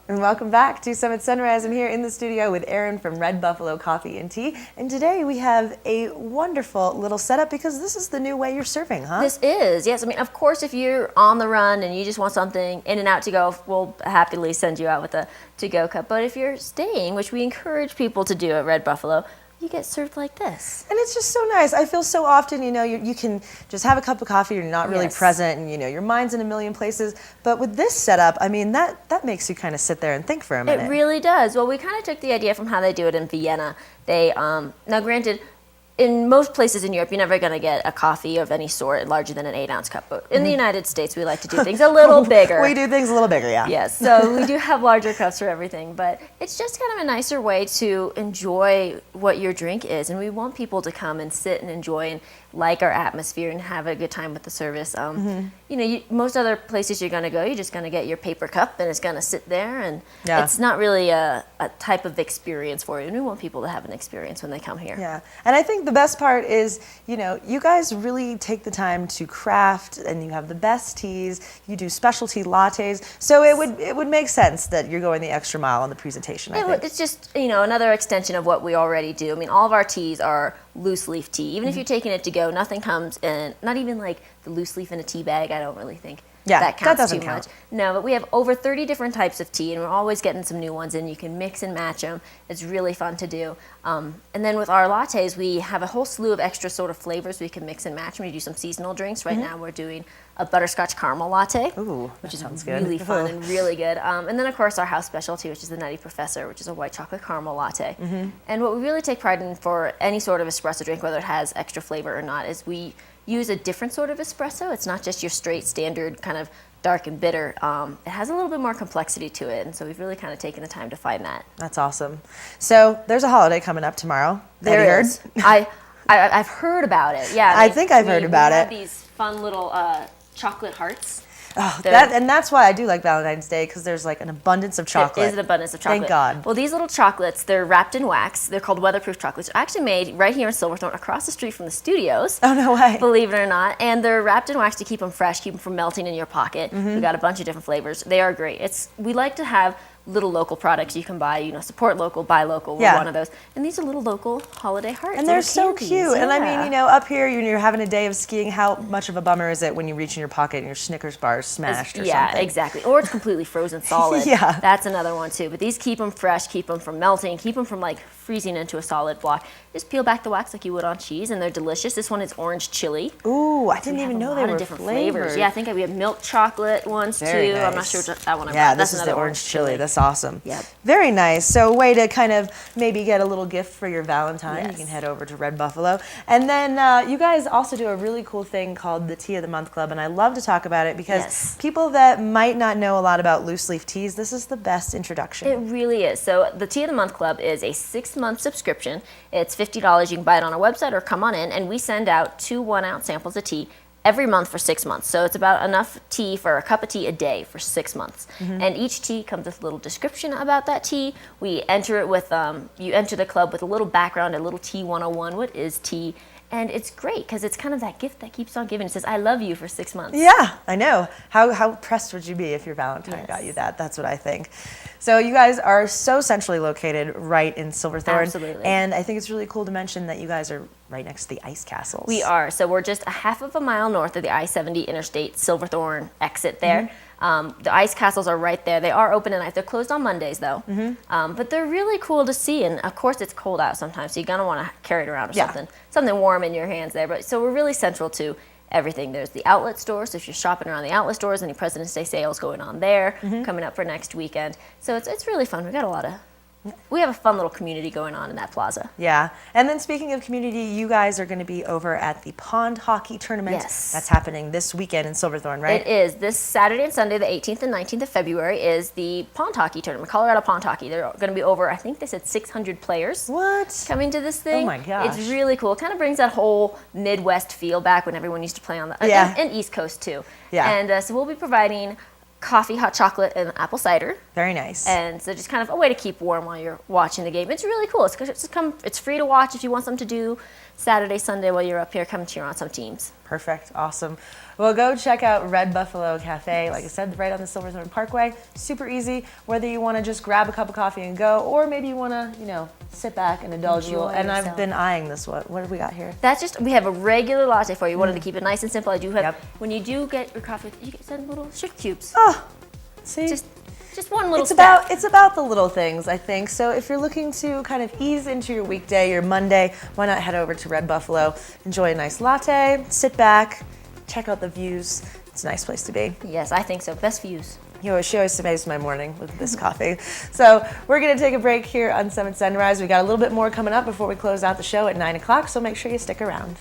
And welcome back to Summit Sunrise. I'm here in the studio with Erin from Red Buffalo Coffee and Tea. And today we have a wonderful little setup because this is the new way you're serving, huh? This is, yes. I mean, of course, if you're on the run and you just want something in and out to go, we'll happily send you out with a to-go cup. But if you're staying, which we encourage people to do at Red Buffalo, you get served like this. And it's just so nice. I feel so often, you can just have a cup of coffee, you're not really present, and your mind's in a million places. But with this setup, I mean, that makes you kind of sit there and think for a minute. It really does. Well, we kind of took the idea from how they do it in Vienna. They, now granted, in most places in Europe, you're never going to get a coffee of any sort larger than an 8-ounce cup. But in the United States, we like to do things a little bigger. We do things a little bigger, yeah. Yes, so we do have larger cups for everything. But it's just kind of a nicer way to enjoy what your drink is. And we want people to come and sit and enjoy and like our atmosphere and have a good time with the service. Most other places you're going to go, you're just going to get your paper cup and it's going to sit there. And it's not really a type of experience for you. And we want people to have an experience when they come here. Yeah, and I think the best part is, you guys really take the time to craft, and you have the best teas. You do specialty lattes, so it would make sense that you're going the extra mile on the presentation. I think it's just another extension of what we already do. I mean, all of our teas are loose leaf tea. Even if you're taking it to go, nothing comes in. Not even like the loose leaf in a tea bag. I don't really think. That counts too much. No, but we have over 30 different types of tea, and we're always getting some new ones in. You can mix and match them. It's really fun to do. And then with our lattes, we have a whole slew of extra sort of flavors we can mix and match. We do some seasonal drinks. Right now we're doing a butterscotch caramel latte, which is really fun and really good. And then, of course, our house specialty, which is the Nutty Professor, which is a white chocolate caramel latte. And what we really take pride in for any sort of espresso drink, whether it has extra flavor or not, is we use a different sort of espresso. It's not just your straight standard kind of dark and bitter. It has a little bit more complexity to it, and so we've really kind of taken the time to find that. That's awesome. So there's a holiday coming up tomorrow. There is. I've heard about it. Yeah, I think I've heard about it. We have these fun little chocolate hearts. Oh, and that's why I do like Valentine's Day, because there's like an abundance of chocolate. There is an abundance of chocolate. Thank God. Well, these little chocolates, they're wrapped in wax. They're called weatherproof chocolates. They're actually made right here in Silverthorne, across the street from the studios. Oh, no way. Believe it or not. And they're wrapped in wax to keep them fresh, keep them from melting in your pocket. We've got a bunch of different flavors. They are great. We like to have little local products you can buy, support local, buy local. We're one of those. And these are little local holiday hearts. And they're so cute. Yeah. And I mean, up here, when you're having a day of skiing, how much of a bummer is it when you reach in your pocket and your Snickers bar is smashed or something? Yeah, exactly. Or it's completely frozen solid. Yeah. That's another one too. But these keep them fresh, keep them from melting, keep them from like freezing into a solid block. Just peel back the wax like you would on cheese, and they're delicious. This one is orange chili. Ooh, I didn't even know they were different flavors. Yeah, I think we have milk chocolate ones too. Nice. I'm not sure that one. Yeah, this is the orange chili. That's awesome. Yep. Very nice. So a way to kind of maybe get a little gift for your Valentine. Yes. You can head over to Red Buffalo. And then you guys also do a really cool thing called the Tea of the Month Club, and I love to talk about it because people that might not know a lot about loose leaf teas, this is the best introduction. It really is. So the Tea of the Month Club is a 6-month subscription. It's $50. You can buy it on our website or come on in, and we send out 2 1-ounce samples of tea every month for 6 months. So it's about enough tea for a cup of tea a day for 6 months. And each tea comes with a little description about that tea. We enter it with, you enter the club with a little background, a little tea 101. What is tea? And it's great because it's kind of that gift that keeps on giving. It says, I love you for 6 months. Yeah, I know. How pressed would you be if your Valentine got you that? That's what I think. So you guys are so centrally located right in Silverthorne. Absolutely. And I think it's really cool to mention that you guys are right next to the ice castles. We are. So we're just a half of a mile north of the I-70 interstate Silverthorne exit there. The ice castles are right there. They are open at night. They're closed on Mondays, though. But they're really cool to see. And, of course, it's cold out sometimes, so you're going to want to carry it around or something warm in your hands there. But so we're really central to everything. There's the outlet stores. So if you're shopping around the outlet stores, any President's Day sales going on there, coming up for next weekend. So it's really fun. We have a fun little community going on in that plaza. Yeah. And then speaking of community, you guys are going to be over at the pond hockey tournament. Yes. That's happening this weekend in Silverthorne, right? It is. This Saturday and Sunday, the 18th and 19th of February, is the pond hockey tournament, Colorado Pond Hockey. They're going to be over, I think they said 600 players. What? Coming to this thing. Oh my gosh. It's really cool. It kind of brings that whole Midwest feel back when everyone used to play on the, and East Coast too. Yeah. And so we'll be providing coffee, hot chocolate, and apple cider. Very nice. And so just kind of a way to keep warm while you're watching the game. It's really cool. It's free to watch if you want something to do Saturday, Sunday while you're up here, come cheer on some teams. Perfect. Awesome. Well, go check out Red Buffalo Cafe. Like I said, right on the Silverthorne Parkway. Super easy. Whether you want to just grab a cup of coffee and go, or maybe you want to, sit back and indulge a little. And I've been eyeing this. What have we got here? We have a regular latte for you. Wanted to keep it nice and simple. I do have, when you do get your coffee, you get some little sugar cubes. Oh, see? Just one little It's about the little things, I think. So if you're looking to kind of ease into your weekday, your Monday, why not head over to Red Buffalo, enjoy a nice latte, sit back, check out the views. It's a nice place to be. Yes, I think so. Best views. She always amazes my morning with this coffee. So we're going to take a break here on Summit Sunrise. We got a little bit more coming up before we close out the show at 9 o'clock, so make sure you stick around.